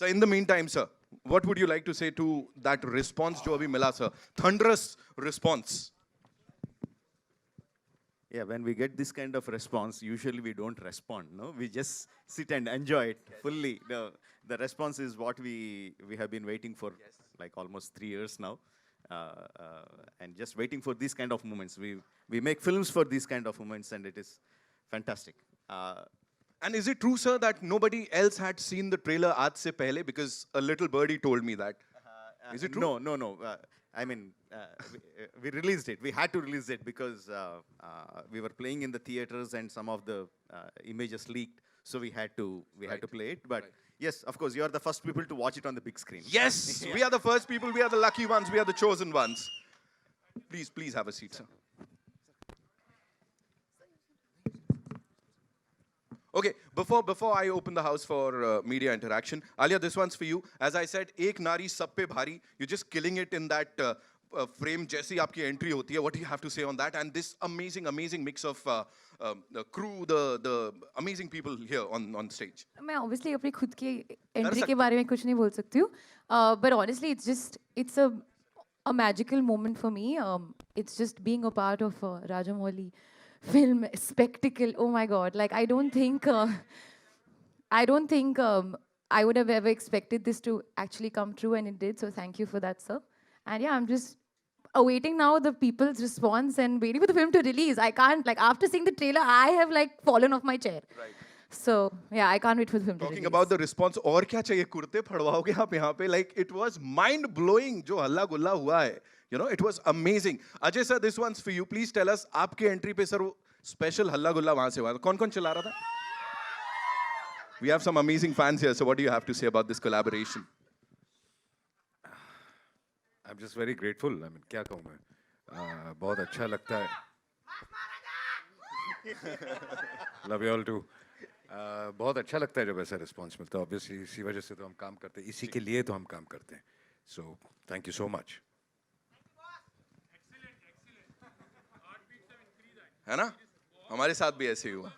So in the meantime, sir, what would you like to say to that response jo abhi mila, sir? Thunderous response. Yeah, when we get this kind of response, usually we don't respond, no? We just sit and enjoy it fully. The response is what we have been waiting for like almost 3 years now. And just waiting for these kind of moments. We make films for these kind of moments and it is fantastic. And is it true, sir, that nobody else had seen the trailer aaj se pehle? Because a little birdie told me that. Is it true? No. I mean, we released it. We had to release it because we were playing in the theaters and some of the images leaked. So we had to play it. But yes, of course, you are the first people to watch it on the big screen. Yes, we are the first people. We are the lucky ones. We are the chosen ones. Please have a seat, sir. Okay, before I open the house for media interaction, Alia, this one's for you. As I said, ek nari sab pe bhari. You're just killing it in that frame. Jaisi aapki entry hoti hai. What do you have to say on that? And this amazing mix of the crew, the amazing people here on stage. मैं obviously अपनी खुद की entry के बारे में कुछ नहीं बोल सकती हूँ. But honestly, it's a magical moment for me. It's just being a part of Rajamouli film spectacle. Oh my God! Like I don't think I would have ever expected this to actually come true, and it did. So thank you for that, sir. And yeah, I'm just awaiting now the people's response and waiting for the film to release. I can't, like, after seeing the trailer, I have like fallen off my chair. Right. So yeah, I can't wait for the film to release. Talking about the response, और क्या चाहिए कुर्ते फड़वाओगे आप यहाँ पे? Like it was mind blowing जो हल्ला गुल्ला हुआ है. You know, it was amazing. Ajay sir, this one's for you. Please tell us, आपके entry पे सर special हल्ला गुल्ला वहाँ से हुआ. कौन चला रहा था? We have some amazing fans here. So what do you have to say about this collaboration? I'm just very grateful. I mean, क्या कहूँ मैं? बहुत अच्छा लगता है. Love you all too. बहुत अच्छा लगता है जब ऐसा response मिलता है. Obviously इसी वजह से तो हम काम करते हैं. इसी के लिए तो हम काम करते हैं. So thank you so much. है ना? हमारे साथ भी ऐसे ही हुआ.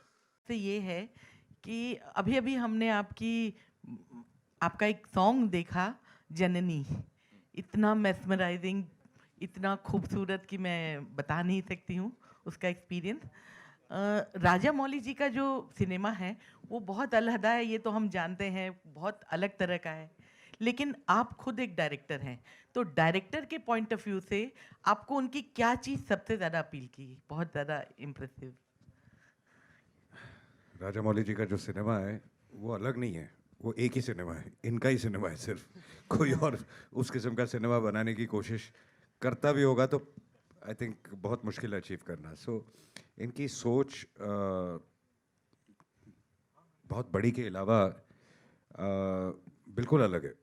तो ये है कि अभी हमने आपका एक सॉन्ग देखा जननी, इतना मेस्मराइजिंग, इतना खूबसूरत कि मैं बता नहीं सकती हूँ उसका एक्सपीरियंस. राजा मौली जी का जो सिनेमा है वो बहुत अलग है, ये तो हम जानते हैं, बहुत अलग तरह का है. लेकिन आप खुद एक डायरेक्टर हैं, तो डायरेक्टर के पॉइंट ऑफ व्यू से आपको उनकी क्या चीज़ सबसे ज़्यादा अपील की, बहुत ज़्यादा इम्प्रेसिव? राजा मौली जी का जो सिनेमा है वो अलग नहीं है, वो एक ही सिनेमा है, इनका ही सिनेमा है. सिर्फ कोई और उस किस्म का सिनेमा बनाने की कोशिश करता भी होगा तो आई थिंक बहुत मुश्किल है अचीव करना. सो इनकी सोच बहुत बड़ी के अलावा बिल्कुल अलग है.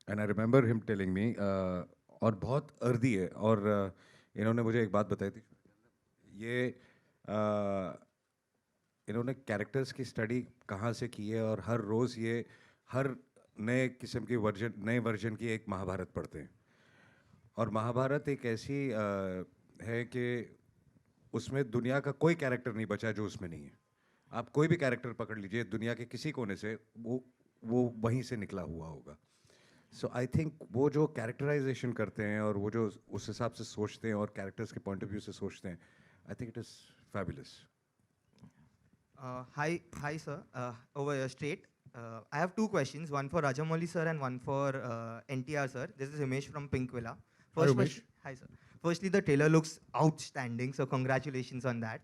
And I remember him telling me, और बहुत अर्दी है. और इन्होंने मुझे एक बात बताई थी, ये इन्होंने कैरेक्टर्स की स्टडी कहाँ से की है और हर रोज़ ये हर नए किस्म की नए वर्जन की एक महाभारत पढ़ते हैं. और महाभारत एक ऐसी है कि उसमें दुनिया का कोई कैरेक्टर नहीं बचा जो उसमें नहीं है. आप कोई भी कैरेक्टर पकड़ लीजिए दुनिया के किसी कोने से, वो वहीं से निकला हुआ होगा. सो आई थिंक वो जो कैरेक्टराइजेशन करते हैं और वो जो उस हिसाब से सोचते हैं और कैरेक्टर्स के पॉइंट ऑफ व्यू से सोचते हैं, I think it is fabulous. Hi, sir. Over here, straight. I have two questions, one for Rajamouli sir and one for NTR sir. This is Himesh from Pink Villa. Hi, sir. Firstly, the trailer looks outstanding, so congratulations on that.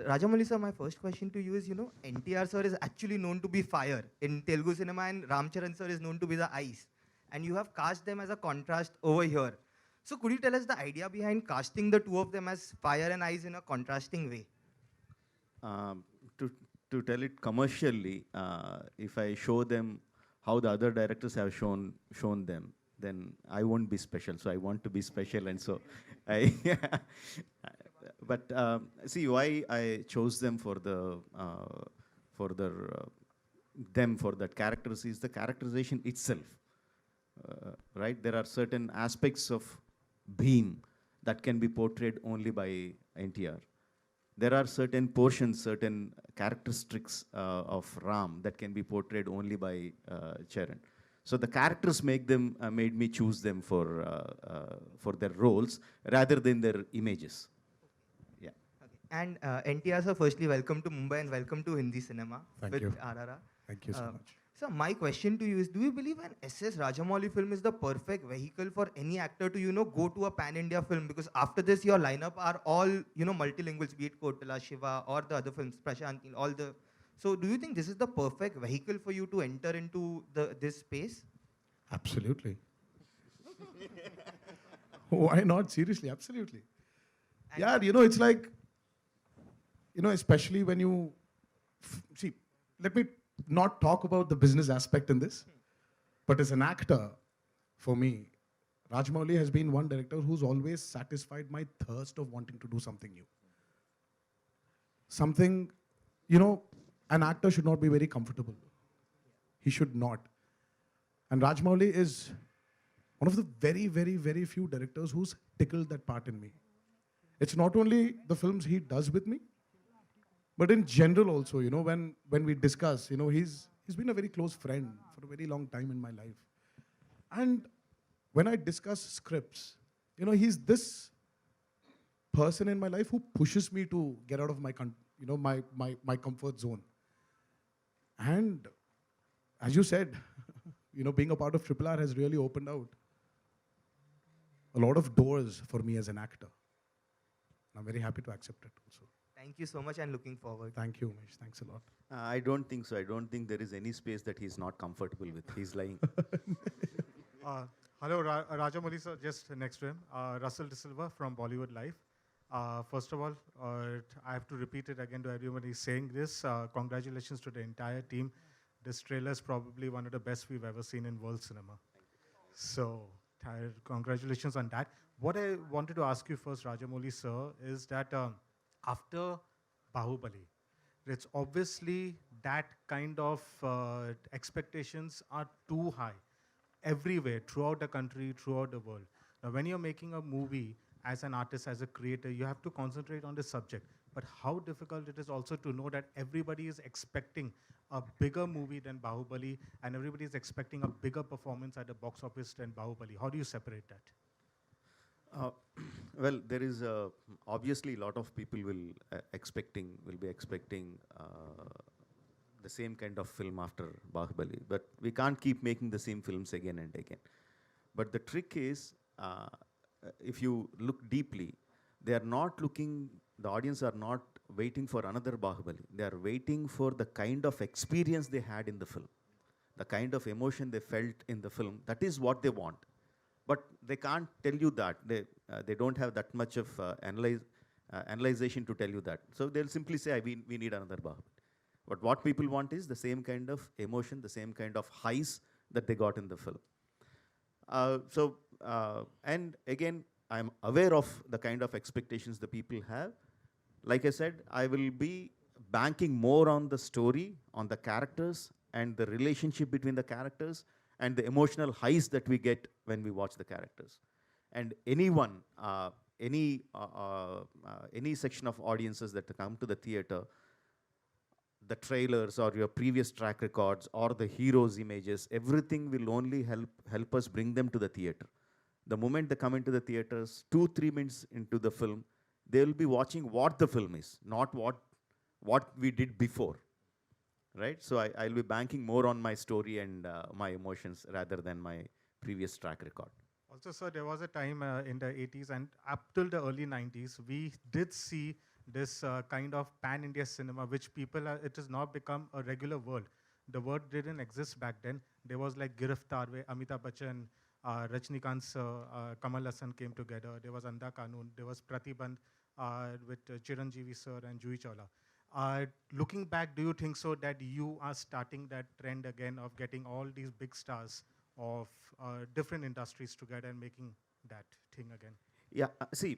Rajamouli sir, my first question to you is, NTR sir is actually known to be fire in Telugu cinema and Ramcharan sir is known to be the ice. And you have cast them as a contrast over here. So could you tell us the idea behind casting the two of them as fire and ice in a contrasting way? To tell it commercially, if I show them how the other directors have shown them, then I won't be special. So I want to be special, and so I. But see why I chose them for that characters is the characterization itself, right? There are certain aspects of Bhim that can be portrayed only by NTR. there are certain portions, certain characteristics of Ram that can be portrayed only by Charan. So the characters make them made me choose them for their roles rather than their images. Yeah. Okay. And NTR sir, firstly, welcome to Mumbai and welcome to Hindi cinema Thank with you. RRR. Thank you so much. So my question to you is, do you believe an SS Rajamouli film is the perfect vehicle for any actor to, go to a pan-India film? Because after this, your lineup are all, multilinguals, be it Kotala, Shiva, or the other films, Prashant, all the... So do you think this is the perfect vehicle for you to enter into this space? Absolutely. Why not? Seriously, absolutely. Yeah, it's like, especially when you see, let me not talk about the business aspect in this, but as an actor, for me, Rajamouli has been one director who's always satisfied my thirst of wanting to do something new. Something, an actor should not be very comfortable. He should not. And Rajamouli is one of the very, very, very few directors who's tickled that part in me. It's not only the films he does with me, but in general also, when we discuss, he's been a very close friend for a very long time in my life. And when I discuss scripts, he's this person in my life who pushes me to get out of my comfort zone. And as you said, being a part of Triple R has really opened out a lot of doors for me as an actor. I'm very happy to accept it also. Thank you so much and looking forward. Thank you, Umesh. Thanks a lot. I don't think so. I don't think there is any space that he's not comfortable with. He's lying. Hello, Rajamouli sir, just next to him. Russell De Silva from Bollywood Live. First of all, I have to repeat it again to everyone who's saying this. Congratulations to the entire team. This trailer is probably one of the best we've ever seen in world cinema. So, congratulations on that. What I wanted to ask you first, Rajamouli sir, is that after Bahubali, it's obviously that kind of expectations are too high everywhere, throughout the country, throughout the world. Now, when you're making a movie as an artist, as a creator, you have to concentrate on the subject. But how difficult it is also to know that everybody is expecting a bigger movie than Bahubali, and everybody is expecting a bigger performance at the box office than Bahubali. How do you separate that? Well, there is obviously a lot of people will be expecting the same kind of film after Bahubali, but we can't keep making the same films again and again. But the trick is, if you look deeply, the audience are not waiting for another Bahubali. They are waiting for the kind of experience they had in the film, the kind of emotion they felt in the film. That is what they want. But they can't tell you that. They don't have that much of analyzation to tell you that. So they'll simply say, we need another Bahubali. But what people want is the same kind of emotion, the same kind of highs that they got in the film. And again, I'm aware of the kind of expectations the people have. Like I said, I will be banking more on the story, on the characters, and the relationship between the characters, and the emotional highs that we get when we watch the characters. And anyone, any section of audiences that come to the theater, the trailers or your previous track records or the heroes' images, everything will only help us bring them to the theater. The moment they come into the theaters, 2-3 minutes into the film, they will be watching what the film is, not what we did before. Right? So I'll be banking more on my story and my emotions rather than my previous track record. Also, sir, there was a time in the 80s and up till the early 90s, we did see this kind of pan-India cinema, which it has now become a regular word. The word didn't exist back then. There was like Giriftar, where Amitabh Bachchan, Rajnikant sir, Kamal Hassan came together. There was Andha Kanun. There was Pratibandh with Chiranjeevi sir and Juhi Chawla. Looking back, do you think so that you are starting that trend again of getting all these big stars of different industries together and making that thing again? Yeah, see,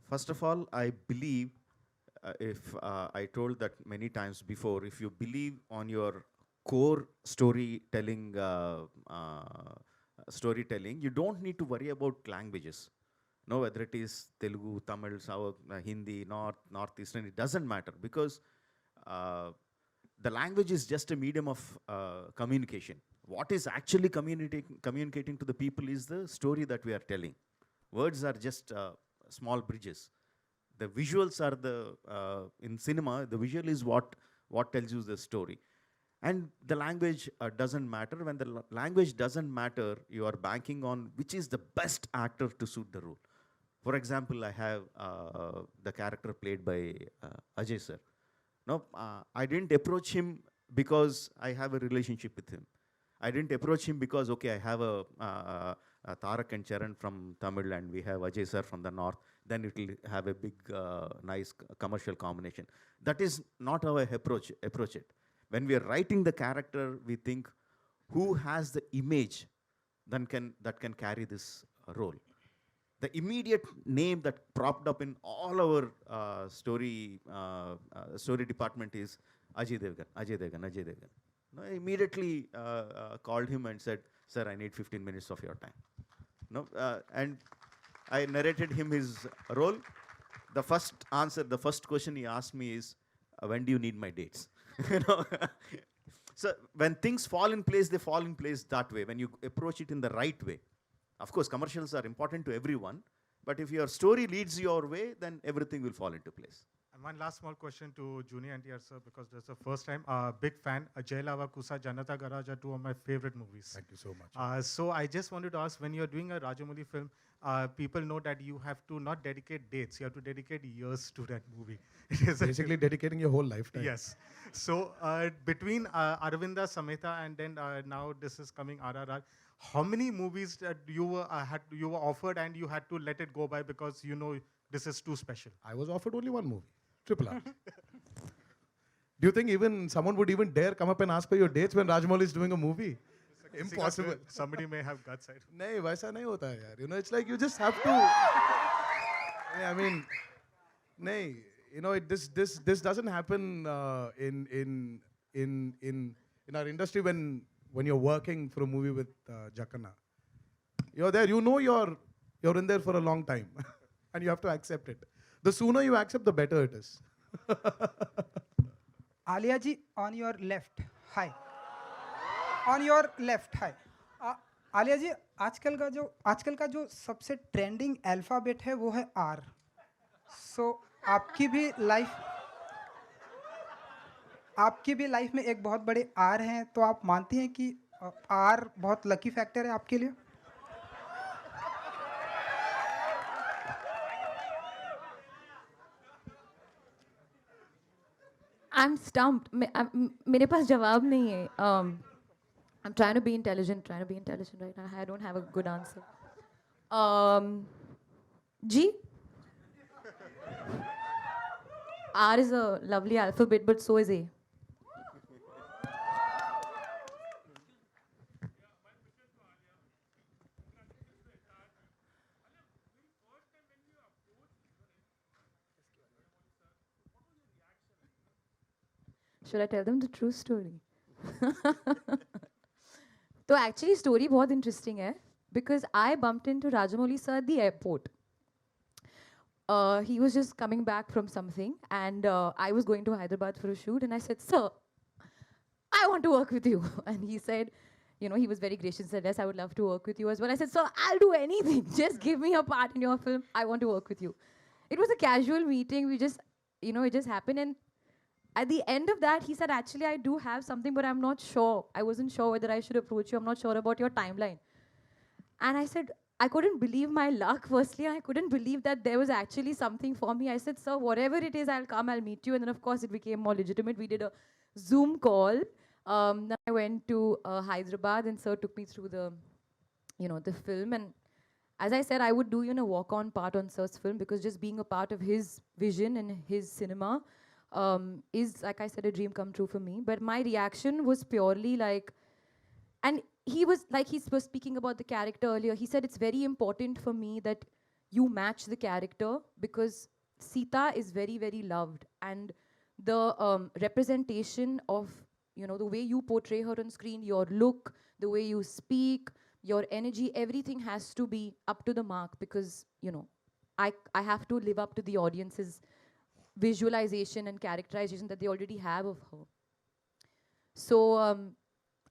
first of all, I believe, if I told that many times before, if you believe on your core storytelling, you don't need to worry about languages. No, whether it is Telugu, Tamil, South, Hindi, North, Northeastern, it doesn't matter because uh, the language is just a medium of communication. What is actually communicating to the people is the story that we are telling. Words are just small bridges. The visuals are the, in cinema, the visual is what tells you the story. And the language doesn't matter. When the language doesn't matter, you are banking on which is the best actor to suit the role. For example, I have the character played by Ajay sir. No, I didn't approach him because I have a relationship with him. I didn't approach him because, okay, I have a Tarak and Charan from Tamil and we have Ajay sir from the north, then it will have a big, nice commercial combination. That is not how I approach it. When we are writing the character, we think who has the image that can carry this role. The immediate name that propped up in all our story department is Ajay Devgan, Ajay Devgan, Ajay Devgan. No, I immediately called him and said, sir, I need 15 minutes of your time. No, and I narrated him his role. The first answer, the first question he asked me is, when do you need my dates? You know? So when things fall in place, they fall in place that way, when you approach it in the right way. Of course, commercials are important to everyone, but if your story leads your way, then everything will fall into place. And one last small question to Junior NTR sir, because this is the first time. Big fan. Jai Lava Kusa, Janata Garage are two of my favorite movies. Thank you so much. So I just wanted to ask, when you're doing a Rajamouli film, people know that you have to not dedicate dates, you have to dedicate years to that movie. It is Basically dedicating your whole lifetime. Yes. So between Aravinda Sameta and then now this is coming RRR, how many movies that you were offered and you had to let it go by because you know this is too special? I was offered only one movie, Triple R. Do you think even someone would even dare come up and ask for your dates when Rajamouli is doing a movie? Impossible. Somebody may have guts. नहीं वैसा नहीं होता है यार. You know, it's like you just have to. I mean, नहीं. You know, this doesn't happen in our industry when you're working for a movie with Jakanna. You're there. You know you're in there for a long time, and you have to accept it. The sooner you accept, the better it is. Alia ji, on your left. Hi. On your left. Hi. Alia जी, आजकल का जो सबसे trending alphabet है वो है R. सो आपकी भी life में एक बहुत बड़े R हैं, तो आप मानती हैं कि R बहुत लकी फैक्टर है आपके लिए? I'm stumped. मेरे पास जवाब नहीं है. I'm trying to be intelligent right now. I don't have a good answer. G. R is a lovely alphabet, but so is A. Should I tell them the true story? So actually story बहुत interesting है, because I bumped into Rajamouli sir at the airport. He was just coming back from something, and I was going to Hyderabad for a shoot, and I said, sir, I want to work with you. And he said, you know, he was very gracious and said, yes, I would love to work with you as well. I said, sir, I'll do anything. Just give me a part in your film. I want to work with you. It was a casual meeting. We just, you know, it just happened. And at the end of that, he said, actually, I do have something, but I'm not sure. I wasn't sure whether I should approach you. I'm not sure about your timeline. And I said, I couldn't believe my luck, firstly. I couldn't believe that there was actually something for me. I said, sir, whatever it is, I'll come, I'll meet you. And then, of course, it became more legitimate. We did a Zoom call. Then I went to Hyderabad, and sir took me through the, you know, the film. And as I said, I would do, you know, walk-on part on sir's film, because just being a part of his vision and his cinema is, like I said, a dream come true for me. But my reaction was purely like, and he was speaking about the character earlier. He said, it's very important for me that you match the character, because Sita is very, very loved. And the representation of, you know, the way you portray her on screen, your look, the way you speak, your energy, everything has to be up to the mark, because, you know, I have to live up to the audience's visualization and characterization that they already have of her. So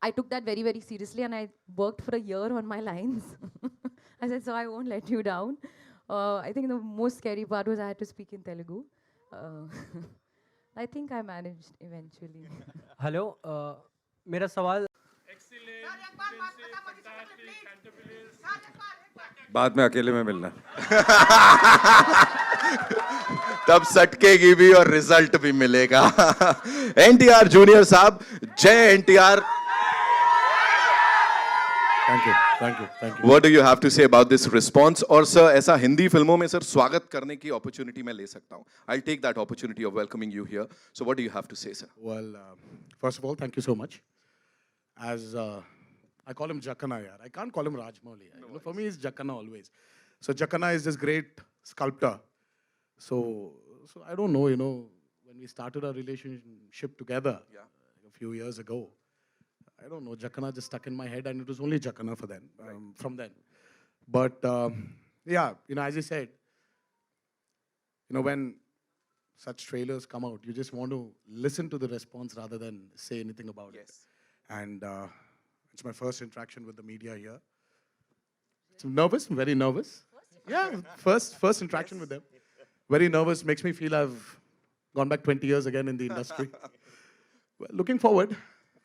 I took that very, very seriously, and I worked for a year on my lines. I said, so I won't let you down. I think the most scary part was I had to speak in Telugu. Uh, I think I managed eventually. Hello मेरा सवाल बाद में अकेले में मिलना। तब सटकेगी भी और रिजल्ट भी मिलेगा। एनटीआर जूनियर साहब, जय NTR. Thank you, thank you, thank you. What do you have to say about this response? और सर ऐसा हिंदी फिल्मों में सर स्वागत करने की अपॉर्चुनिटी मैं ले सकता हूँ। I'll take that opportunity of welcoming you here. So what do you have to say, sir? Well, first of all, thank you so much. As I call him Jakana, yaar. I can't call him Rajmouli. You know, for me, it's Jakana always. So Jakana is this great sculptor. So I don't know, you know, when we started our relationship together a few years ago, I don't know, Jakana just stuck in my head, and it was only Jakana for then, from then. But yeah, you know, as you said, you know, when such trailers come out, you just want to listen to the response rather than say anything about it. And it's my first interaction with the media here. I'm nervous, I'm very nervous. Yeah, first interaction with them. Very nervous, makes me feel I've gone back 20 years again in the industry. Well, looking forward.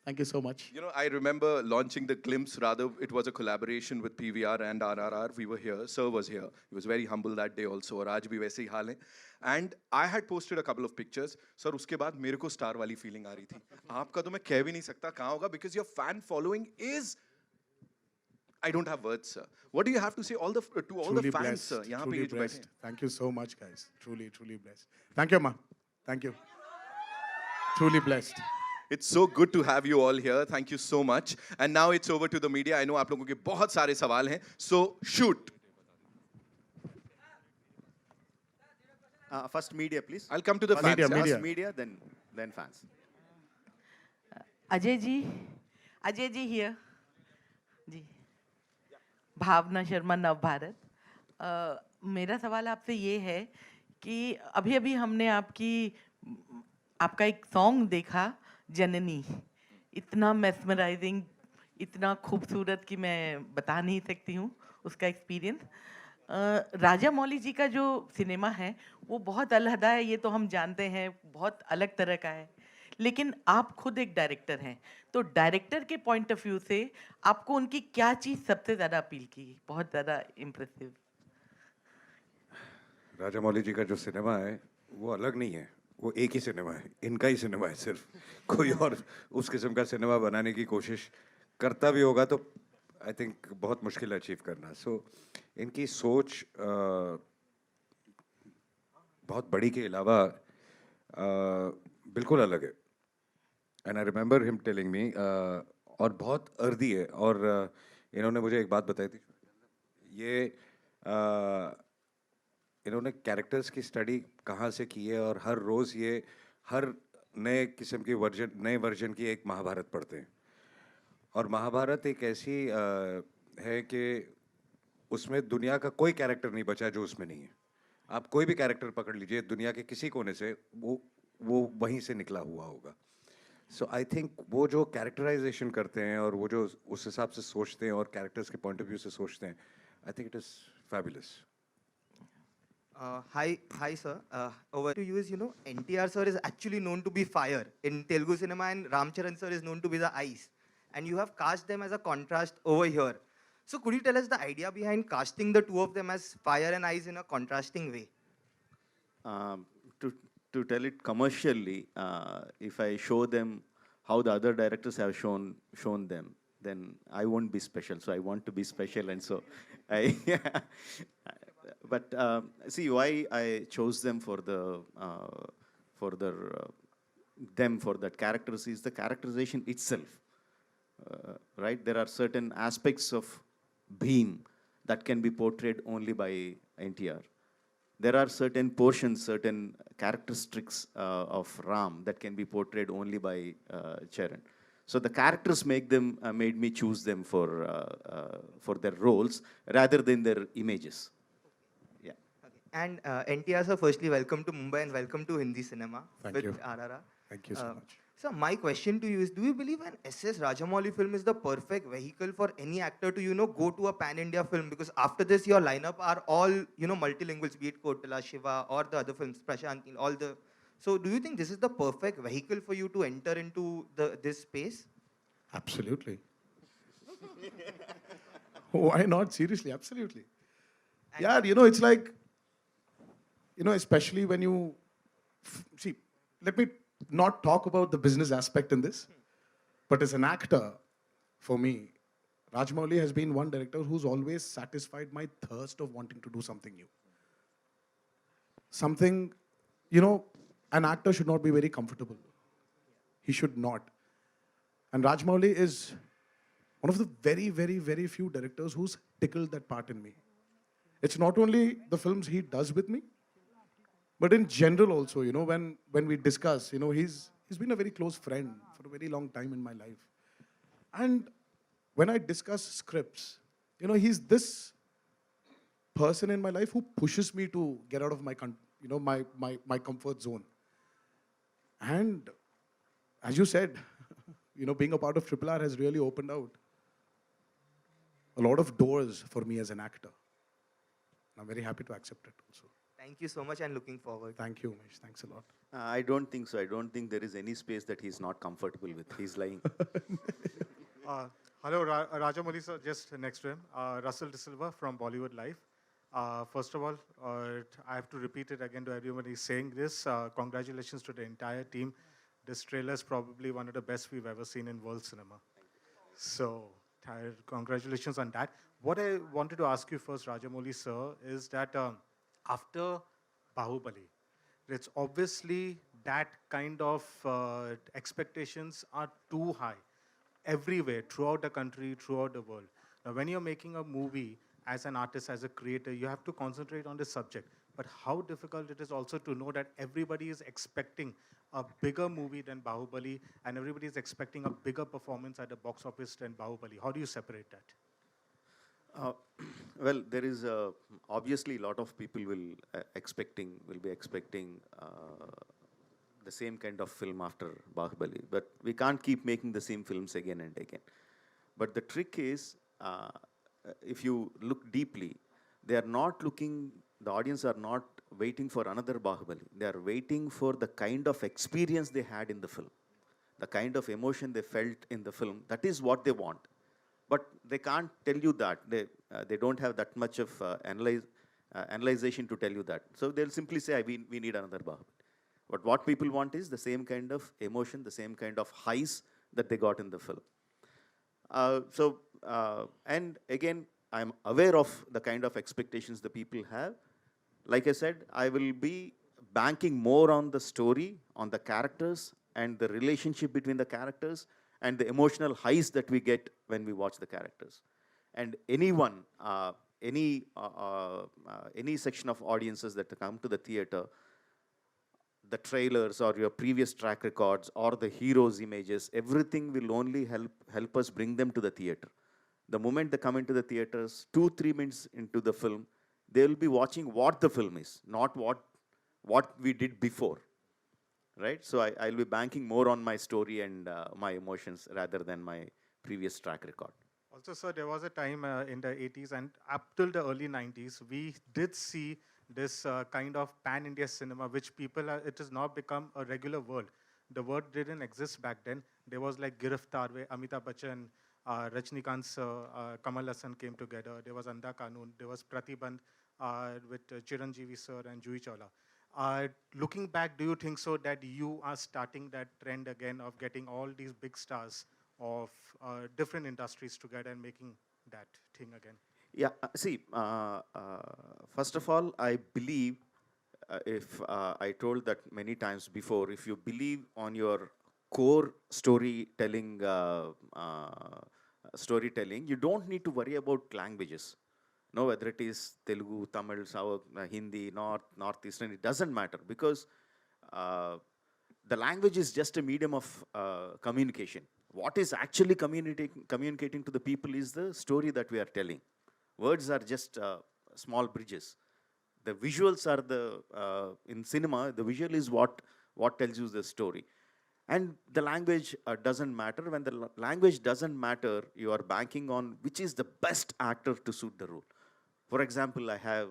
Thank you so much. You know, I remember launching the Glimpse, rather, it was a collaboration with PVR and RRR. We were here, Sir was here. He was very humble that day also, और आज भी वैसे ही हाल है. And I had posted a couple of pictures. Sir, उसके बाद मेरे को star वाली फीलिंग आ रही थी. आपका तो मैं कह भी नहीं सकता कहाँ होगा, because your fan following is, I don't have words, sir. What do you have to say to all Truly the fans, blessed, sir? यहाँ पे truly ये जो बैठे blessed. हैं. Thank you so much, guys. Truly, truly blessed. Thank you, Ma. Thank you. Truly blessed. It's so good to have you all here. Thank you so much. And now it's over to the media. I know आप लोगों के बहुत सारे सवाल हैं. So shoot. First media, please. I'll come to the fans. Media, First media, then fans. Ajay ji here जी, भावना शर्मा नव भारत। मेरा सवाल आपसे ये है कि अभी अभी हमने आपका एक सॉन्ग देखा, जननी, इतना मेस्मराइजिंग, इतना खूबसूरत कि मैं बता नहीं सकती हूँ उसका एक्सपीरियंस। राजा मौली जी का जो सिनेमा है वो बहुत अलहदा है, ये तो हम जानते हैं, बहुत अलग तरह का है। लेकिन आप खुद एक डायरेक्टर हैं, तो डायरेक्टर के पॉइंट ऑफ व्यू से आपको उनकी क्या चीज़ सबसे ज़्यादा अपील की, बहुत ज़्यादा इम्प्रेसिव? राजा मौली जी का जो सिनेमा है वो अलग नहीं है, वो एक ही सिनेमा है, इनका ही सिनेमा है सिर्फ। कोई और उस किस्म का सिनेमा बनाने की कोशिश करता भी होगा तो आई थिंक बहुत मुश्किल है अचीव करना। सो इनकी सोच बहुत बड़ी के अलावा बिल्कुल अलग है। And I remember him telling me, और बहुत अर्दी है। और इन्होंने मुझे एक बात बताई थी, ये इन्होंने कैरेक्टर्स की स्टडी कहाँ से की है, और हर रोज़ ये हर नए किस्म की नए वर्जन की एक महाभारत पढ़ते हैं। और महाभारत एक ऐसी है कि उसमें दुनिया का कोई कैरेक्टर नहीं बचा जो उसमें नहीं है। आप कोई भी कैरेक्टर पकड़ लीजिए दुनिया के किसी कोने से, वो वहीं से निकला हुआ होगा। सो आई थिंक वो जो कैरेक्टराइजेशन करते हैं और वो जो उस हिसाब से सोचते हैं और कैरेक्टर्स के पॉइंट ऑफ व्यू से सोचते हैं, I think it is fabulous. Hi, sir. Over to you is, you know, NTR sir is actually known to be fire in Telugu cinema, and Ramcharan sir is known to be the ice. And you have cast them as a contrast over here. So could you tell us the idea behind casting the two of them as fire and ice in a contrasting way? To tell it commercially, if I show them how the other directors have shown them, then I won't be special. So I want to be special, and so but see why I chose them for that characters is the characterization itself. Right? There are certain aspects of Bhim that can be portrayed only by NTR. There are certain portions, certain characteristics of Ram that can be portrayed only by Charan. So the characters made me choose them for their roles rather than their images. Yeah. Okay. And NTR sir, firstly, welcome to Mumbai and welcome to Hindi cinema Thank with you. RRR. Thank you so much. So my question to you is, do you believe an SS Rajamouli film is the perfect vehicle for any actor to, go to a pan-India film? Because after this, your lineup are all, multilinguals, be it Kotala, Shiva, or the other films, Prashant, all the... So do you think this is the perfect vehicle for you to enter into this space? Absolutely. Why not? Seriously, absolutely. Yeah, it's like, especially when you see, let me not talk about the business aspect in this, but as an actor, for me, Rajamouli has been one director who's always satisfied my thirst of wanting to do something new. Something, an actor should not be very comfortable. He should not. And Rajamouli is one of the very, very, very few directors who's tickled that part in me. It's not only the films he does with me, but in general also, when we discuss, he's been a very close friend for a very long time in my life. And when I discuss scripts, he's this person in my life who pushes me to get out of my comfort zone. And as you said, being a part of Triple R has really opened out a lot of doors for me as an actor. I'm very happy to accept it also. Thank you so much and looking forward. Thank you, Umesh. Thanks a lot. I don't think so. I don't think there is any space that he's not comfortable with. He's lying. Hello, Rajamouli sir, just next to him. Russell De Silva from Bollywood Life. First of all, I have to repeat it again to everyone who's saying this. Congratulations to the entire team. This trailer is probably one of the best we've ever seen in world cinema. So, congratulations on that. What I wanted to ask you first, Rajamouli sir, is that after Bahubali, it's obviously that kind of expectations are too high everywhere, throughout the country, throughout the world. Now, when you're making a movie as an artist, as a creator, you have to concentrate on the subject. But how difficult it is also to know that everybody is expecting a bigger movie than Bahubali, and everybody is expecting a bigger performance at the box office than Bahubali. How do you separate that? Well, there is obviously a lot of people will be expecting the same kind of film after Bahubali, but we can't keep making the same films again and again. But the trick is, if you look deeply, they are not looking. The audience are not waiting for another Bahubali. They are waiting for the kind of experience they had in the film, the kind of emotion they felt in the film. That is what they want. But they can't tell you that. They don't have that much of analyzation to tell you that. So they'll simply say, we need another Bahubali. But what people want is the same kind of emotion, the same kind of highs that they got in the film. And again, I'm aware of the kind of expectations the people have. Like I said, I will be banking more on the story, on the characters, and the relationship between the characters, and the emotional highs that we get when we watch the characters. And anyone, any section of audiences that come to the theater, the trailers or your previous track records or the heroes' images, everything will only help us bring them to the theater. The moment they come into the theaters, 2-3 minutes into the film, they will be watching what the film is, not what we did before. Right? So I'll be banking more on my story and my emotions rather than my previous track record. Also, sir, there was a time in the 80s and up till the early 90s, we did see this kind of pan-India cinema, which it has now become a regular word. The word didn't exist back then. There was like Giriftar, where Amitabh Bachchan, Rajnikant sir, Kamal Hassan came together. There was Anda Kanun. There was Pratibandh with Chiranjeevi sir and Juhi Chawla. Looking back, do you think so that you are starting that trend again of getting all these big stars of different industries together and making that thing again? Yeah, see, first of all, I believe, if I told that many times before, if you believe on your core storytelling, you don't need to worry about languages. No, whether it is Telugu, Tamil, South, Hindi, Northeastern, it doesn't matter, because the language is just a medium of communication. What is actually communicating to the people is the story that we are telling. Words are just small bridges. The visuals are in cinema, the visual is what tells you the story. And the language doesn't matter. When the language doesn't matter, you are banking on which is the best actor to suit the role. For example, I have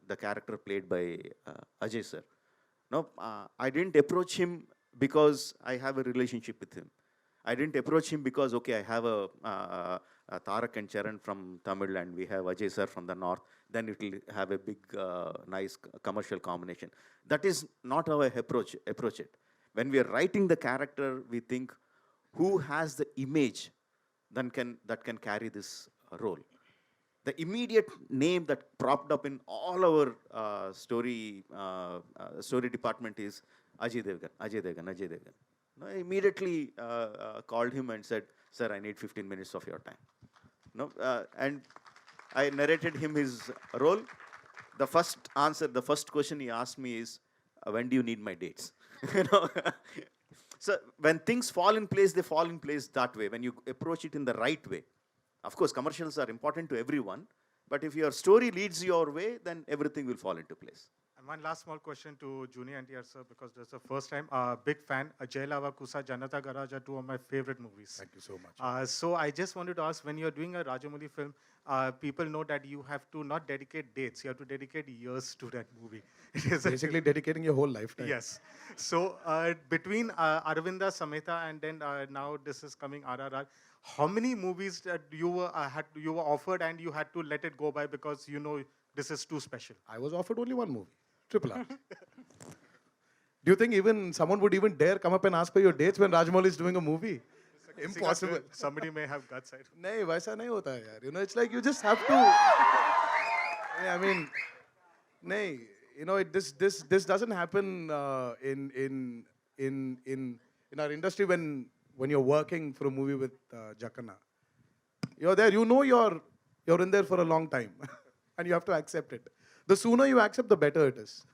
the character played by Ajay sir. No, I didn't approach him because I have a relationship with him. I didn't approach him because, okay, I have a Tarak and Charan from Tamil and we have Ajay sir from the north, then it will have a big, nice commercial combination. That is not how I approach it. When we are writing the character, we think who has the image that can carry this role. The immediate name that propped up in all our story department is Ajay Devgan. No, I immediately called him and said, sir, I need 15 minutes of your time. No, and I narrated him his role. The first question he asked me is, when do you need my dates? You know? So when things fall in place, they fall in place that way, when you approach it in the right way. Of course, commercials are important to everyone, but if your story leads your way, then everything will fall into place. And one last small question to Junior NTR sir, because this is the first time. Big fan. Jai Lava Kusa, Janata Garage are two of my favorite movies. Thank you so much. So I just wanted to ask, when you're doing a Rajamouli film, people know that you have to not dedicate dates, you have to dedicate years to that movie. It is Basically dedicating your whole lifetime. Yes. So between Aravinda Sameta and then now this is coming RRR, how many movies that you were offered and you had to let it go by because you know this is too special? I was offered only one movie, Triple R. Do you think even someone would even dare come up and ask for your dates when Rajamouli is doing a movie? Impossible. Somebody may have guts. नहीं वैसा नहीं होता है यार. You know, it's like you just have to. I mean, नहीं. You know, this doesn't happen in our industry when you're working for a movie with Jackana. You're there. You know you're in there for a long time, and you have to accept it. The sooner you accept, the better it is.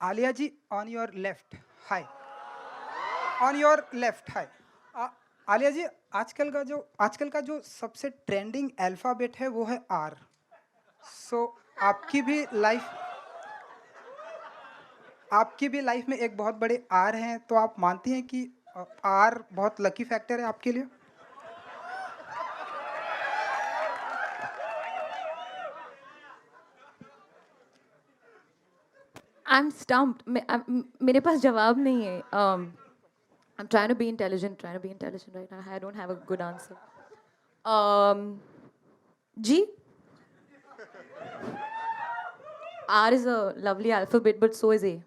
Alia ji, on your left. Hi. On your left. Hi. Alia जी, आजकल का जो सबसे trending alphabet है वो है R. So आपकी भी life में एक बहुत बड़े R हैं, तो आप मानती हैं कि R बहुत लकी फैक्टर है आपके लिए? I'm stumped. मेरे पास जवाब नहीं है. I'm trying to be intelligent right now. I don't have a good answer. G. R is a lovely alphabet, but so is A.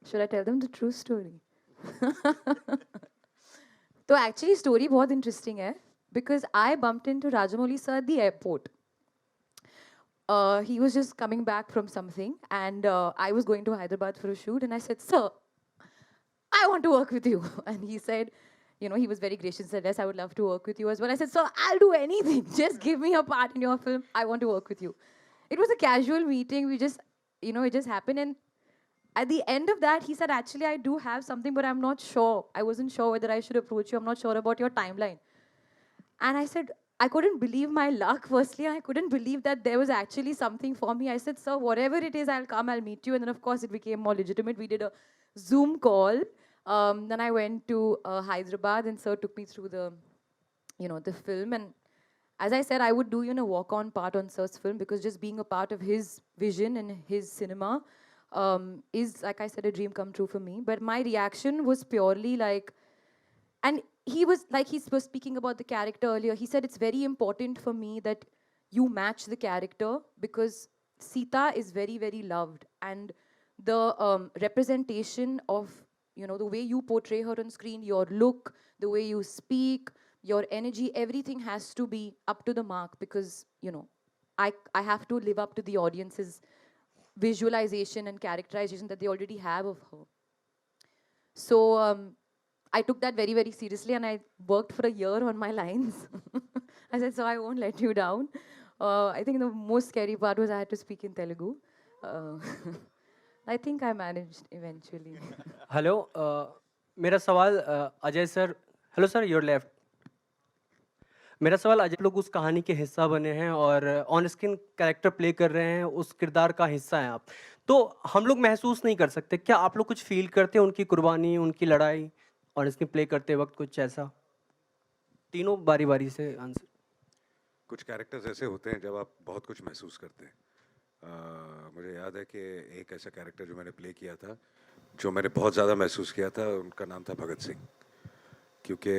Should I tell them the true story? तो actually story बहुत interesting है, because I bumped into Rajamouli sir at the airport. He was just coming back from something, and I was going to Hyderabad for a shoot, and I said, sir, I want to work with you. And he said, you know, he was very gracious and said, yes, I would love to work with you as well. I said, sir, I'll do anything. Just give me a part in your film. I want to work with you. It was a casual meeting. We just, you know, it just happened. And at the end of that, he said, actually, I do have something, but I'm not sure. I wasn't sure whether I should approach you. I'm not sure about your timeline. And I said, I couldn't believe my luck, firstly. I couldn't believe that there was actually something for me. I said, sir, whatever it is, I'll come, I'll meet you. And then, of course, it became more legitimate. We did a Zoom call. Then I went to Hyderabad, and sir took me through the, you know, the film. And as I said, I would do, you know, walk-on part on sir's film, because just being a part of his vision and his cinema is, like I said, a dream come true for me. But my reaction was purely like, and he was speaking about the character earlier. He said, it's very important for me that you match the character, because Sita is very, very loved. And the representation of, you know, the way you portray her on screen, your look, the way you speak, your energy, everything has to be up to the mark, because, you know, I have to live up to the audience's visualization and characterization that they already have of her. So I took that very, very seriously, and I worked for a year on my lines. I said, so I won't let you down. I think the most scary part was I had to speak in Telugu. Uh, I think I managed eventually. Hello मेरा सवाल Ajay sir hello sir your left मेरा सवाल अजय लोग उस कहानी के हिस्सा बने हैं और ऑन स्क्रीन कैरेक्टर प्ले कर रहे हैं, उस किरदार का हिस्सा हैं आप, तो हम लोग महसूस नहीं कर सकते, क्या आप लोग कुछ फील करते हैं उनकी कुर्बानी, उनकी लड़ाई ऑन स्क्रीन प्ले करते वक्त कुछ ऐसा? तीनों बारी बारी से आंसर। कुछ कैरेक्टर्स ऐसे होते हैं जब आप बहुत कुछ महसूस करते हैं। मुझे याद है कि एक ऐसा कैरेक्टर जो मैंने प्ले किया था, जो मैंने बहुत ज़्यादा महसूस किया था, उनका नाम था भगत सिंह। क्योंकि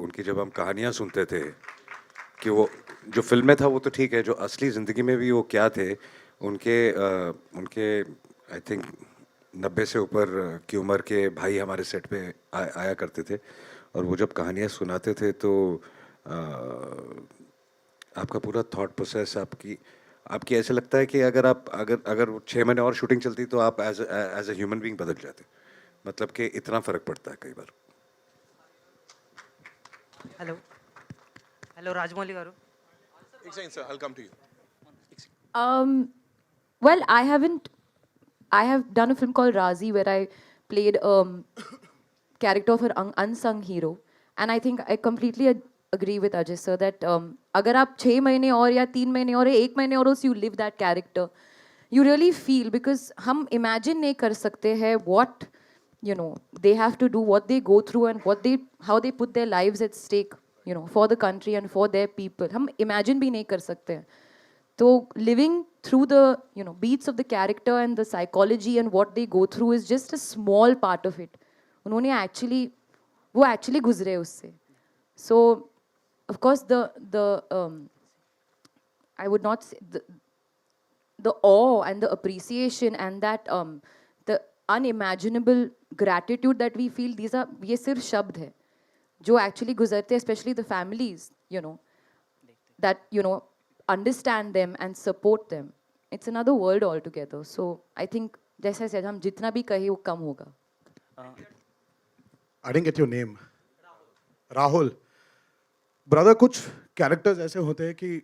उनकी जब हम कहानियाँ सुनते थे कि वो जो फिल्म में था वो तो ठीक है, जो असली ज़िंदगी में भी वो क्या थे, उनके आई थिंक 90 से ऊपर की उम्र के भाई हमारे सेट पे आया करते थे, और वो जब कहानियाँ सुनाते थे तो आपका पूरा थॉट प्रोसेस आपकी ऐसे लगता है कि अगर 6 महीने और शूटिंग चलती तो आप एज ए ह्यूमन बीइंग बदल जाते। मतलब कि इतना फ़र्क पड़ता है कई बार। हेलो हेलो राजमौली गारू एक second sir, I'll come to you. Well, I have done a film called Razi where I played character of an unsung hero, and I think I completely agree with Ajay sir that अगर आप 6 महीने और या 3 महीने और 1 महीने और you live that character, you really feel, because हम imagine नहीं कर सकते हैं what you know they have to do, what they go through, and how they put their lives at stake, you know, for the country and for their people. हम imagine भी नहीं कर सकते हैं. तो living through the beats of the character and the psychology and what they go through is just a small part of it. उन्होंने वो actually गुजरे उससे. So of course I would not say the awe and the appreciation and that the unimaginable gratitude that we feel, ये सिर्फ शब्द है जो actually गुजरते, especially the families, that understand them and support them. It's another world altogether. So I think जैसे said, हम जितना भी कहे वो कम होगा. I didn't get your name. Rahul. Brother, कुछ कैरेक्टर्स ऐसे होते हैं कि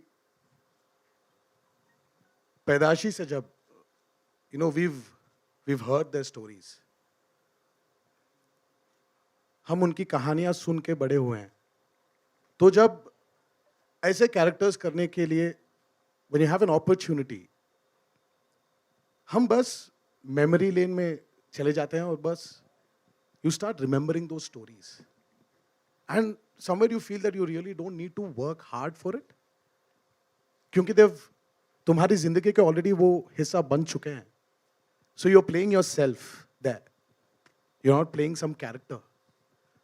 पैदाशी से जब we've heard their stories, हम उनकी कहानियां सुन के बड़े हुए हैं, तो जब ऐसे कैरेक्टर्स करने के लिए when you have an opportunity, हम बस मेमोरी लेन में चले जाते हैं और बस you start remembering those stories, and somewhere you feel that you really don't need to work hard for it, क्योंकि तुम्हारी जिंदगी के ऑलरेडी वो हिस्सा बन चुके हैं. So you're playing yourself there. You're not playing some character.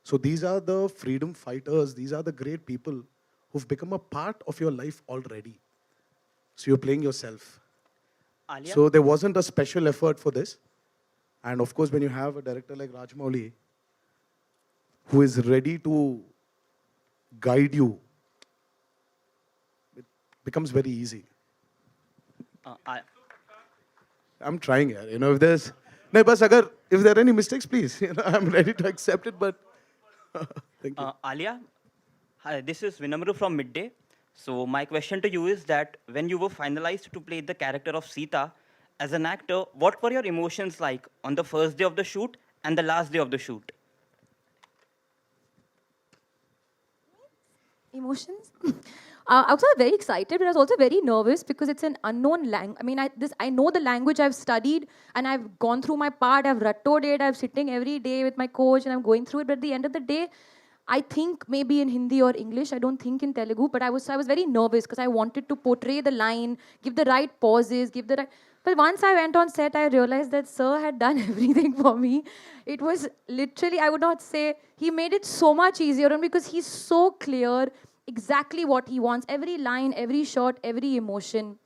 So these are the freedom fighters, these are the great people who've become a part of your life already. So you're playing yourself. Alia? So there wasn't a special effort for this. And of course, when you have a director like Rajamouli, who is ready to guide you, it becomes very easy. I'm trying here. If there's if there are any mistakes, please, I'm ready to accept it, but thank you. Alia, hi, this is Vinamru from Midday. So my question to you is that when you were finalized to play the character of Sita, as an actor, what were your emotions like on the first day of the shoot and the last day of the shoot? Emotions? I was very excited, but I was also very nervous because it's an unknown language. I mean, I know the language, I've studied, and I've gone through my part, I've rattoed it, I'm sitting every day with my coach, and I'm going through it. But at the end of the day, I think maybe in Hindi or English, I don't think in Telugu, but I was very nervous because I wanted to portray the line, give the right pauses, give the right... But once I went on set, I realized that Sir had done everything for me. It was literally, I would not say, he made it so much easier on me because he's so clear exactly what he wants, every line, every shot, every emotion.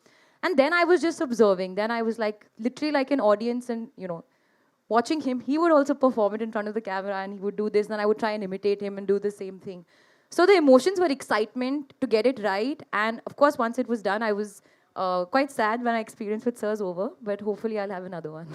And then I was just observing. Then I was like, literally like an audience and, watching him. He would also perform it in front of the camera and he would do this. Then I would try and imitate him and do the same thing. So the emotions were excitement to get it right. And of course, once it was done, I was quite sad when I experienced with Sir's over. But hopefully I'll have another one.